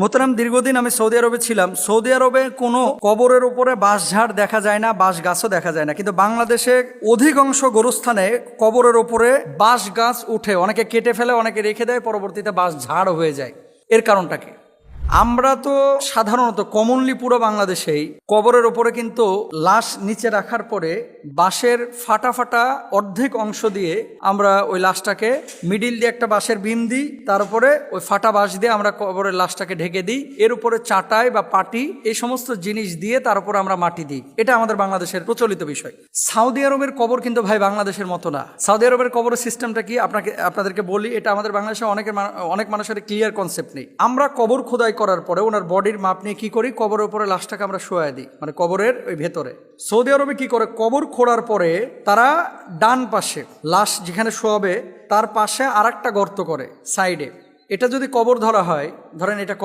মোহতারাম, দীর্ঘদিন আমি সৌদি আরবে ছিলাম। সৌদি আরবে কোনো কবরের উপরে বাঁশঝাড় দেখা যায় না, বাঁশ গাছও দেখা যায় না, কিন্তু বাংলাদেশে অধিকাংশ গোরস্থানে কবরের উপরে বাঁশ গাছ উঠে, অনেকে কেটে ফেলে, অনেকে রেখে দেয়, পরবর্তীতে বাঁশ ঝাড় হয়ে যায়। এর কারণটা কি? আমরা তো সাধারণত কমনলি পুরো বাংলাদেশেই কবরের ওপরে কিন্তু লাশ নিচে রাখার পরে বাঁশের ফাটা ফাটা অর্ধেক অংশ দিয়ে আমরা ওই লাশটাকে মিডিল দিয়ে একটা বাঁশের বিম দিই, তার উপরে ওই ফাটা বাঁশ দিয়ে আমরা কবরের লাশটাকে ঢেকে দিই, এর উপরে চাটাই বা পাটি এই সমস্ত জিনিস দিয়ে তার উপরে আমরা মাটি দিই। এটা আমাদের বাংলাদেশের প্রচলিত বিষয়। সৌদি আরবের কবর কিন্তু ভাই বাংলাদেশের মতো না। সৌদি আরবের কবরের সিস্টেমটা কি আপনাদেরকে বলি, এটা আমাদের বাংলাদেশে অনেক মানুষের ক্লিয়ার কনসেপ্ট নেই। আমরা কবর খোদাই করার পরে ওনার বডির মাপ নিয়ে কি করি, কবরের উপরে লাশটাকে আমরা শোয়া দিই, মানে কবরের ওই ভেতরে। সৌদি আরবে কি করে, কবর খোঁড়ার পরে তারা ডান পাশে লাশ যেখানে শোয়াবে তার পাশে আরেকটা গর্ত করে সাইডে। এটা যদি কবর ধরা হয়, ধরেন এটা